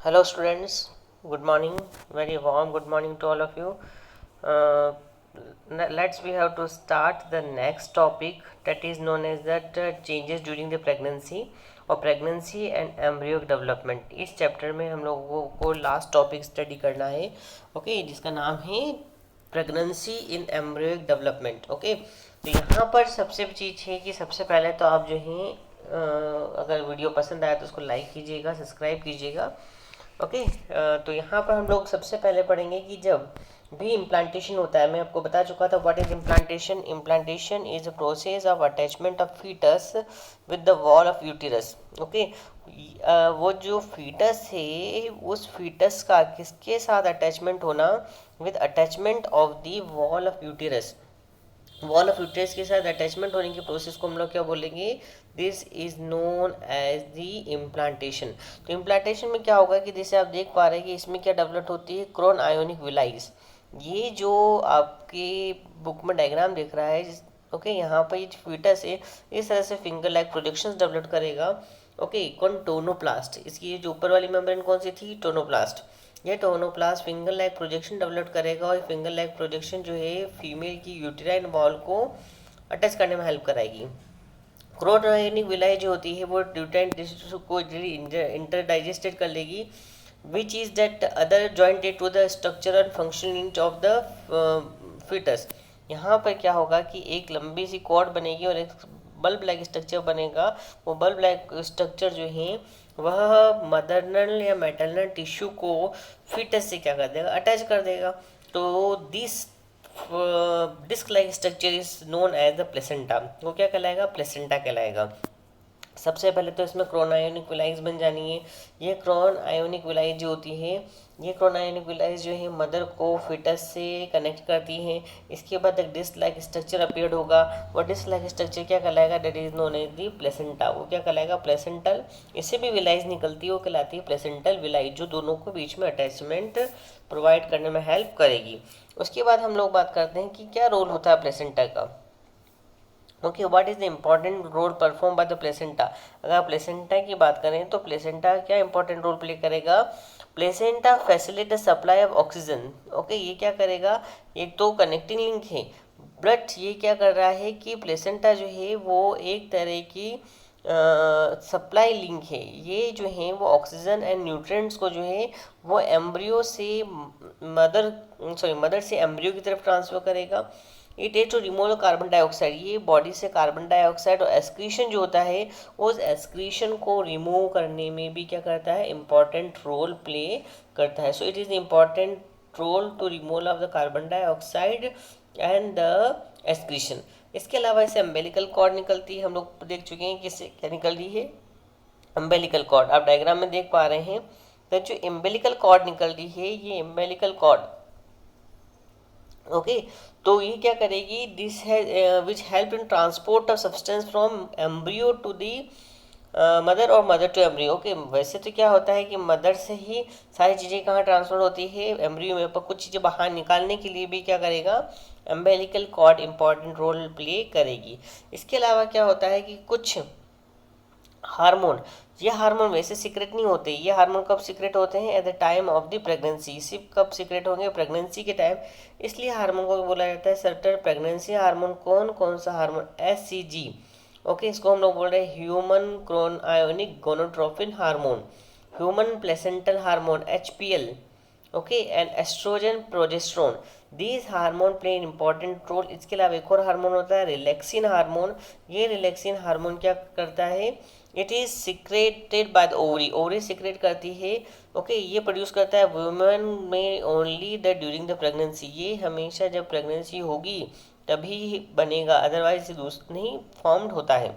Hello students, good morning, very warm good morning to all of you. Uh, let's we have to start the next topic that is known as that changes during the pregnancy और pregnancy and embryo development. इस chapter में हम लोगों को last topic study करना है okay जिसका नाम है प्रेगनेंसी इन एम्ब्रियो डेवलपमेंट ओके। तो यहाँ पर सबसे चीज़ है कि सबसे पहले तो आप जो है अगर वीडियो पसंद आया तो उसको लाइक कीजिएगा, सब्सक्राइब कीजिएगा ओके। तो यहाँ पर हम लोग सबसे पहले पढ़ेंगे कि जब भी इम्प्लांटेशन होता है, मैं आपको बता चुका था what is implantation. Implantation is a process of attachment of foetus with the wall of uterus okay. वो जो फीटस है उस फीटस का किसके साथ अटैचमेंट होना, with attachment of the wall of uterus. Wall of uterus के साथ अटैचमेंट होने की प्रोसेस को हम लोग क्या बोलेंगे, this is known as the implantation. तो इम्प्लांटेशन में क्या होगा कि जैसे आप देख पा रहे हैं कि इसमें क्या डेवलप होती है, क्रोन आयोनिक विलाइज। ये जो आपके बुक में डायग्राम दिख रहा है ओके, यहाँ पर ये फीटस है इस तरह से फिंगर लाइक प्रोजेक्शंस डेवलप करेगा ओके। कौन, टोनोप्लास्ट। इसकी ये जो ऊपर वाली मेम्ब्रेन कौन सी थी, टोनोप्लास्ट। ये tonoplast finger like projection develop करेगा और फिंगर लाइक प्रोजेक्शन जो है फीमेल की यूटेराइन वॉल को अटैच करने में हेल्प कराएगी। क्रोनायोनिक विलाई जो होती है वो यूटेराइन टिश्यू को इंटरडाइजेस्टेड कर लेगी, which is that other jointed to the structure and functioning of the foetus. यहाँ पर क्या होगा कि एक लंबी सी कॉर्ड बनेगी और एक बल्ब लाइक स्ट्रक्चर बनेगा। वो बल्ब लाइक स्ट्रक्चर जो है वह मदरनल या मैटरनल टिश्यू को फिटस से क्या कर देगा, अटैच कर देगा। तो this disc like structure is known as the placenta. वो क्या कहलाएगा, प्लेसेंटा कहलाएगा। सबसे पहले तो इसमें क्रोन आयोनिक विलाइज बन जानी है। ये क्रोन आयोनिक विलाइज जो होती है, ये क्रोन आयोनिक विलाइज जो है मदर को फिटस से कनेक्ट करती है। इसके बाद एक डिस्क लाइक स्ट्रक्चर अपीयर्ड होगा। वो डिस्क लाइक स्ट्रक्चर क्या कहलाएगा, that is known as the placenta. वो क्या कहलाएगा, प्लेसेंटल। इससे भी विलाइज निकलती है, वो कहलाती है प्लेसेंटल विलाइज, जो दोनों को बीच में अटैचमेंट प्रोवाइड करने में हेल्प करेगी। उसके बाद हम लोग बात करते हैं कि क्या रोल होता है प्लेसेंटा का okay. What is the important role perform by the placenta. अगर प्लेसेंटा की बात करें तो प्लेसेंटा क्या इंपॉर्टेंट रोल प्ले करेगा, placenta facilitate the supply of oxygen okay. ये क्या करेगा, एक तो कनेक्टिंग लिंक है, बट ये क्या कर रहा है कि प्लेसेंटा जो है वो एक तरह की सप्लाई लिंक है। ये जो है वो ऑक्सीजन एंड न्यूट्रिएंट्स को जो है वो एम्ब्रियो से मदर से एम्ब्रियो की तरफ ट्रांसफर करेगा। It is to remove carbon dioxide. ये बॉडी से कार्बन डाइऑक्साइड और एक्सक्रीशन जो होता है उस एक्सक्रीशन को रिमूव करने में भी क्या करता है, इंपॉर्टेंट रोल प्ले करता है। So it is important role to removal of the carbon dioxide and the excretion. इसके अलावा इसे अम्बेलिकल कॉर्ड निकलती है, हम लोग देख चुके हैं कि इससे क्या निकल रही है, अम्बेलिकल कॉर्ड। आप डायग्राम में देख पा रहे हैं तो जो अम्बेलिकल कॉर्ड निकल रही है ये अम्बेलिकल कॉर्ड ओके। तो ये क्या करेगी, this which help in transport of substance from embryo to the mother और मदर टू एम्ब्रियो ओके। वैसे तो क्या होता है कि मदर से ही सारी चीज़ें कहाँ ट्रांसफर होती है, एम्ब्रियो में, पर कुछ चीज़ें बाहर निकालने के लिए भी क्या करेगा, umbilical cord important role play करेगी। इसके अलावा क्या होता है कि कुछ हार्मोन, ये हार्मोन वैसे सीक्रेट नहीं होते। ये हार्मोन कब सीक्रेट होते हैं, at the time of the pregnancy. सिर्फ कब सीक्रेट होंगे, प्रेगनेंसी के टाइम। इसलिए हार्मोन को बोला जाता है सर्टेन प्रेगनेंसी हार्मोन। कौन कौन सा हार्मोन, HCG ओके। इसको हम लोग बोल रहे हैं human chorionic gonadotropin hormone, human placental hormone HPL okay, and estrogen progesterone. These hormone play an important role. इसके अलावा एक और हार्मोन होता है रिलैक्सिन हार्मोन। ये रिलैक्सिन हार्मोन क्या करता है, it is secreted by the ovary. Ovary secrete करती है ओके। ये प्रोड्यूस करता है वुमेन में only the during the pregnancy. ये हमेशा जब प्रेगनेंसी होगी तभी बनेगा, अदरवाइज नहीं फॉर्म्ड होता है।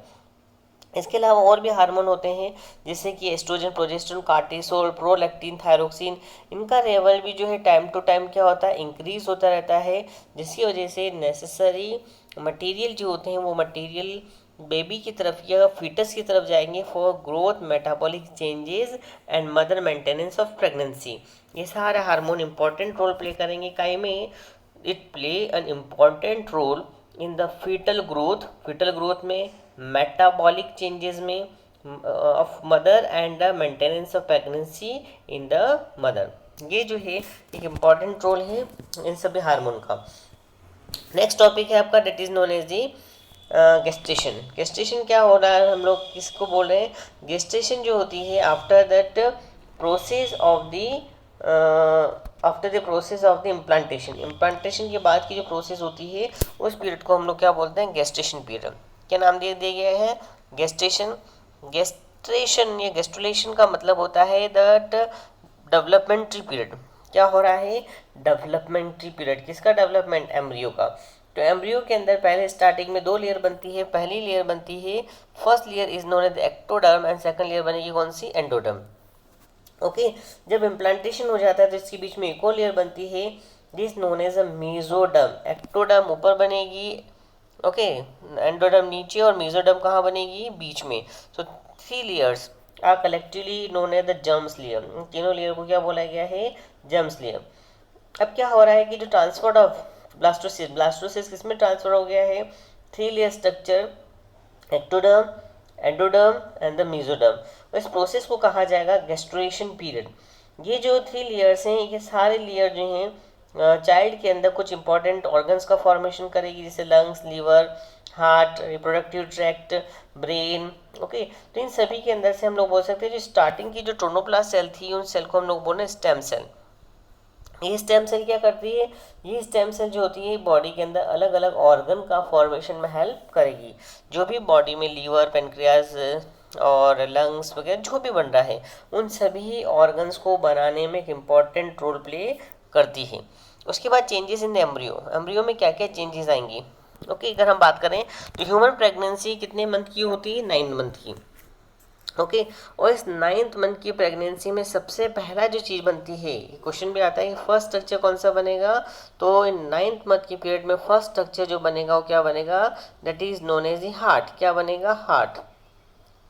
इसके अलावा और भी हार्मोन होते हैं जैसे कि oestrogen progesterone cortisol prolactin thyroxine. इनका लेवल भी जो है टाइम टू टाइम क्या होता है, इंक्रीज होता रहता है, जिसकी वजह से नेसेसरी मटेरियल जो होते हैं वो मटेरियल बेबी की तरफ या फीटस की तरफ जाएंगे for growth, metabolic changes and mother maintenance of pregnancy. ये सारे हार्मोन इंपॉर्टेंट रोल प्ले करेंगे काई में, it play an important role in the foetal growth में, मेटाबॉलिक चेंजेस में of mother and the maintenance of pregnancy in the mother. ये जो है एक इम्पॉर्टेंट रोल है इन सभी हार्मोन का। नेक्स्ट टॉपिक है आपका that is known as the gestation. Gestation क्या हो रहा है, हम लोग किसको बोल रहे हैं, गेस्टेशन जो होती है after that process of the after the process of the implantation. Implantation के बाद की जो प्रोसेस होती है उस पीरियड को हम लोग क्या बोलते हैं, गेस्टेशन पीरियड। क्या नाम दे दिया गया है, गेस्टेशन। गेस्ट्रेशन या गेस्टुलेशन का मतलब होता है दैट डेवलपमेंटरी पीरियड। क्या हो रहा है, डेवलपमेंटरी पीरियड। किसका डेवलपमेंट, एम्ब्रियो का। तो एम्ब्रियो के अंदर पहले स्टार्टिंग में दो लेयर बनती है। पहली लेयर बनती है, first layer is known as ectoderm and second layer बनेगी कौन सी, एंडोडर्म। ओके जब इम्प्लांटेशन हो जाता है तो इसके बीच में एक और लेयर बनती है, this known as a mesoderm. Ectoderm ऊपर बनेगी, ओके एंडोडर्म नीचे, और मेसोडर्म कहाँ बनेगी, बीच में। So three layers are collectively known as the germs layer. तीनों लेयर को क्या बोला गया है, जर्म्स लेयर। अब क्या हो रहा है कि जो ट्रांसफर ऑफ ब्लास्टोसिस, ब्लास्टोसिस किस में ट्रांसफर हो गया है, three layer structure, ectoderm, endoderm and the mesoderm. इस प्रोसेस को कहा जाएगा गेस्ट्रेशन पीरियड। ये जो थ्री लेयर्स हैं, ये सारे लेयर जो हैं चाइल्ड के अंदर कुछ इंपॉर्टेंट ऑर्गन्स का फॉर्मेशन करेगी, जैसे lungs, liver, heart, reproductive tract, brain. Okay तो इन सभी के अंदर से हम लोग बोल सकते हैं जो स्टार्टिंग की जो ट्रोनोप्लास्ट सेल थी उन सेल को हम लोग बोल रहे हैं स्टेम सेल। ये स्टेम सेल क्या करती है, ये स्टेम सेल जो होती है बॉडी के अंदर अलग अलग ऑर्गन का फॉर्मेशन में हेल्प करेगी। जो भी बॉडी में लीवर, पेनक्रियाज और लंग्स वगैरह जो भी बन रहा है उन सभी ऑर्गन्स को बनाने में एक इम्पॉर्टेंट रोल प्ले करती है। उसके बाद changes in the embryo. Embryo में क्या क्या चेंजेस आएंगी, ओके अगर हम बात करें तो ह्यूमन प्रेगनेंसी कितने मंथ की होती है, 9 मंथ की। ओके और इस 9th मंथ की प्रेगनेंसी में सबसे पहला जो चीज़ बनती है, क्वेश्चन भी आता है कि फर्स्ट स्ट्रक्चर कौन सा बनेगा, तो इन 9th मंथ के पीरियड में फर्स्ट स्ट्रक्चर जो बनेगा वो क्या बनेगा, that is known as the heart. क्या बनेगा, हार्ट।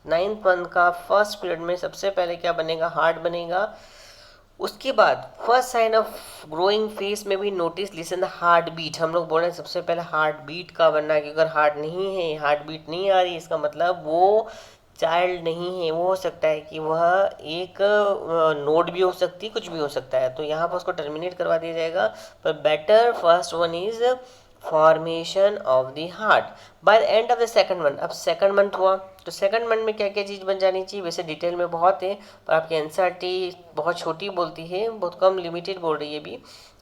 9th मंथ का फर्स्ट पीरियड में सबसे पहले क्या बनेगा, हार्ट बनेगा। उसके बाद first sign of growing face में भी notice listen the heart beat. हम लोग बोल रहे हैं सबसे पहले हार्ट बीट का बनना है, क्योंकि अगर हार्ट नहीं है, हार्ट बीट नहीं आ रही, इसका मतलब वो चाइल्ड नहीं है। वो हो सकता है कि वह एक नोड भी हो सकती है, कुछ भी हो सकता है, तो यहाँ पर उसको टर्मिनेट करवा दिया जाएगा। पर better first one is formation of the heart by the end of the second month. अब सेकंड मंथ हुआ तो सेकंड मंथ में क्या क्या चीज़ बन जानी चाहिए, वैसे डिटेल में बहुत है पर आपकी एनसीईआरटी बहुत छोटी बोलती है, बहुत कम लिमिटेड बोल रही है अभी।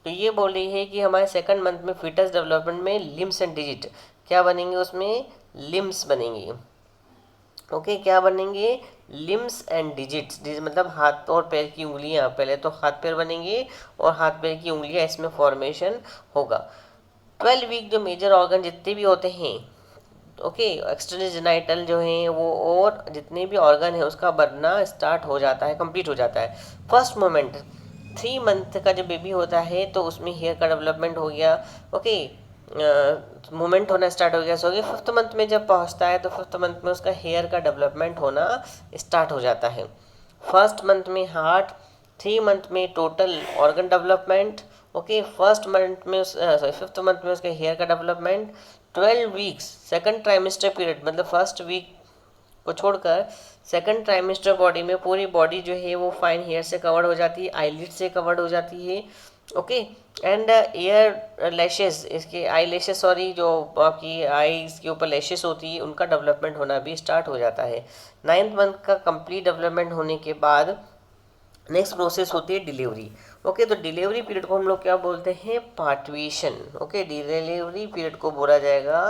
तो ये बोल रही है कि हमारे सेकंड मंथ में फिटस डेवलपमेंट में लिम्स एंड डिजिट क्या बनेंगे, उसमें लिम्स बनेंगे। ओके क्या बनेंगे, लिम्स एंड डिजिट्स। मतलब हाथ और पैर की उंगलियां, पहले तो हाथ पैर बनेंगे और हाथ पैर की उंगलियां इसमें फॉर्मेशन होगा। 12 वीक जो मेजर ऑर्गन जितने भी होते हैं, ओके एक्सटर्नल जेनाइटल जो हैं वो और जितने भी ऑर्गन है उसका बनना स्टार्ट हो जाता है, कंप्लीट हो जाता है। फर्स्ट मोमेंट 3 मंथ का जब बेबी होता है तो उसमें हेयर का डेवलपमेंट हो गया, ओके मूवमेंट होना स्टार्ट हो गया। सो गया 5th मंथ में जब पहुंचता है तो 5th मंथ में उसका हेयर का डेवलपमेंट होना स्टार्ट हो जाता है। फर्स्ट मंथ में हार्ट, 3 मंथ में total organ development, okay first month में सॉरी 5th मंथ में उसके हेयर का development. 12 weeks second trimester period, मतलब फर्स्ट वीक को छोड़कर सेकंड ट्राइमेस्टर बॉडी में पूरी बॉडी जो है वो फाइन हेयर से कवर्ड हो जाती है, आईलिड से कवर्ड हो जाती है, ओके एंड एयर लैशेस, इसके आई लैशेस सॉरी जो आपकी आईज के ऊपर लैशेस होती है उनका डेवलपमेंट होना भी स्टार्ट हो जाता है। 9th मंथ का कंप्लीट डेवलपमेंट होने के बाद नेक्स्ट प्रोसेस होती है डिलीवरी। ओके तो डिलीवरी पीरियड को हम लोग क्या बोलते हैं, पार्टुएशन। ओके डिलीवरी पीरियड को बोला जाएगा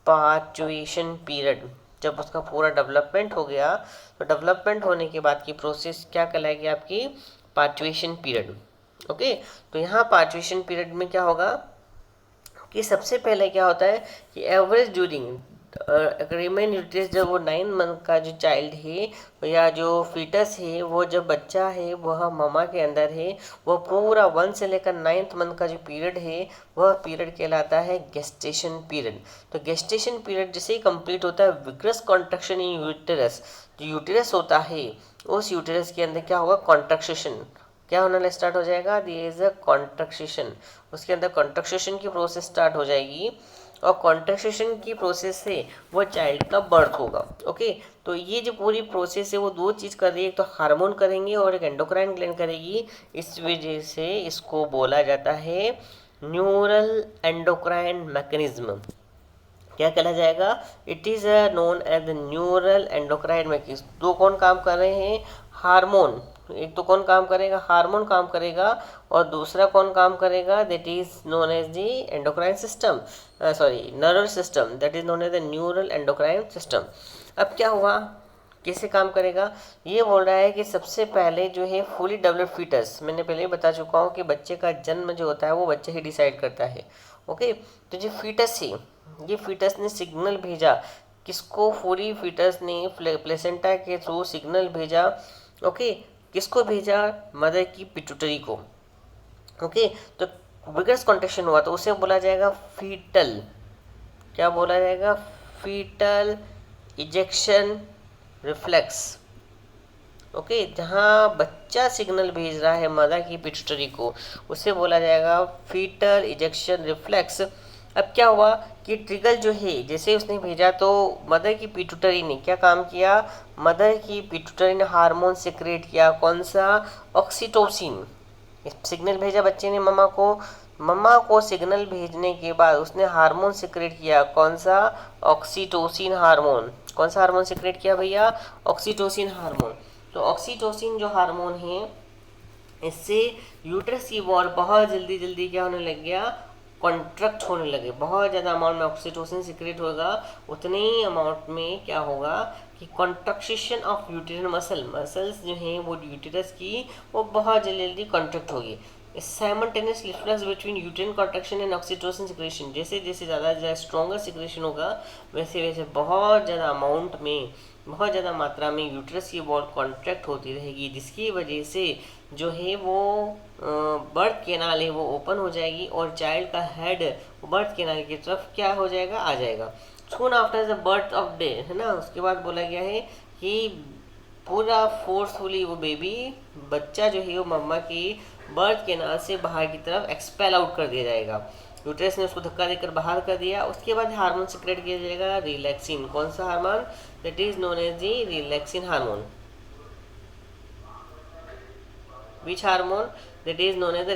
पार्टुएशन पीरियड। जब उसका पूरा डेवलपमेंट हो गया तो डेवलपमेंट होने के बाद की प्रोसेस क्या कहलाएगी, आपकी पार्टुएशन पीरियड। ओके तो यहाँ पार्टुएशन पीरियड में क्या होगा कि सबसे पहले क्या होता है कि एवरेज ड्यूरिंग रिमेन यूट्रस, जब वो 9 मंथ का जो चाइल्ड है या जो फीटस है, वो जब बच्चा है वह ममा के अंदर है, वह पूरा 1 से लेकर 9th मंथ का जो पीरियड है वह पीरियड कहलाता है गेस्टेशन पीरियड। तो गेस्टेशन पीरियड जैसे ही कंप्लीट होता है विग्रस कॉन्ट्रैक्शन इन यूटेरस, जो यूटेरस होता है उस यूटेरस के अंदर क्या होगा, कॉन्ट्रैक्शन क्या होना स्टार्ट हो जाएगा, दिस इज अ कॉन्ट्रैक्शन। उसके अंदर कॉन्ट्रैक्शन की प्रोसेस स्टार्ट हो जाएगी और कॉन्ट्रैक्शन की प्रोसेस से वो चाइल्ड का बर्थ होगा। ओके, तो ये जो पूरी प्रोसेस है वो दो चीज़ कर रही है, एक तो हार्मोन करेंगे और एक एंडोक्राइन ग्लैंड करेगी। इस वजह से इसको बोला जाता है न्यूरल एंडोक्राइन मैकेनिज्म। क्या कहला जाएगा? It is known as the neural endocrine mechanism. दो कौन काम कर रहे हैं? हार्मोन। एक तो कौन काम करेगा? हार्मोन काम करेगा, और दूसरा कौन काम करेगा? That is known as the endocrine system, sorry nervous system, that is known as the neural endocrine system. अब क्या हुआ, कैसे काम करेगा? ये बोल रहा है कि सबसे पहले जो है फुली डेवलप्ड फीटस, मैंने पहले ही बता चुका हूँ कि बच्चे का जन्म जो होता है वो बच्चे ही डिसाइड करता है। ओके, तो जो फीटस है, ये फीटस ने सिग्नल भेजा किसको? पूरी फीटस ने प्लेसेंटा के थ्रू सिग्नल भेजा। ओके, किसको भेजा? मदर की पिट्यूटरी को। ओके, तो विगरस कॉन्ट्रैक्शन हुआ तो उसे बोला जाएगा फीटल, क्या बोला जाएगा? Fetal ejection reflex. ओके, जहाँ बच्चा सिग्नल भेज रहा है मदर की पिट्यूटरी को, उसे बोला जाएगा फीटल इजेक्शन रिफ्लेक्स। अब क्या हुआ कि ट्रिगर जो है, जैसे उसने भेजा तो मदर की पिट्यूटरी ने क्या काम किया? मदर की पिट्यूटरी ने हार्मोन सिक्रेट किया। कौन सा? ऑक्सीटोसिन। सिग्नल भेजा बच्चे ने मम्मा को सिग्नल भेजने के बाद उसने हार्मोन सिक्रेट किया। कौन सा? Oxytocin hormone. कौन सा हार्मोन सिक्रेट किया भैया? Oxytocin hormone. तो ऑक्सीटोसिन जो हार्मोन है, इससे यूट्रस की वॉल बहुत जल्दी जल्दी क्या होने लग गया? कॉन्ट्रैक्ट होने लगे। बहुत ज़्यादा अमाउंट में ऑक्सीटोसिन सिक्रेट होगा, उतने ही अमाउंट में क्या होगा कि कॉन्ट्रैक्शन ऑफ यूटेरन मसल्स जो हैं वो यूटेरस की वो बहुत जल्दी जल्दी कॉन्ट्रैक्ट होगी। Simultaneous reflex between uterine contraction and oxytocin secretion, जैसे जैसे ज़्यादा स्ट्रॉन्गर सिक्रेशन होगा वैसे वैसे बहुत ज़्यादा अमाउंट में, बहुत ज़्यादा मात्रा में यूट्रस की वॉल कॉन्ट्रैक्ट होती रहेगी, जिसकी वजह से जो है वो बर्थ कैनाल है वो ओपन हो जाएगी और चाइल्ड का हेड बर्थ कैनाल की तरफ क्या हो जाएगा? आ जाएगा। Soon after the birth of day, है ना, उसके बाद बोला गया है कि पूरा फोर्सफुली वो बेबी, बच्चा जो है वो मम्मा की बर्थ कैनाल से बाहर की तरफ एक्सपेल आउट कर दिया जाएगा। यूट्रस ने उसको धक्का देकर बाहर कर दिया। उसके बाद हार्मोन सिक्रेट किया जाएगा, रिलैक्सिन। कौन सा हार्मोन? That is known as the relaxin hormone. Which hormone? That is known as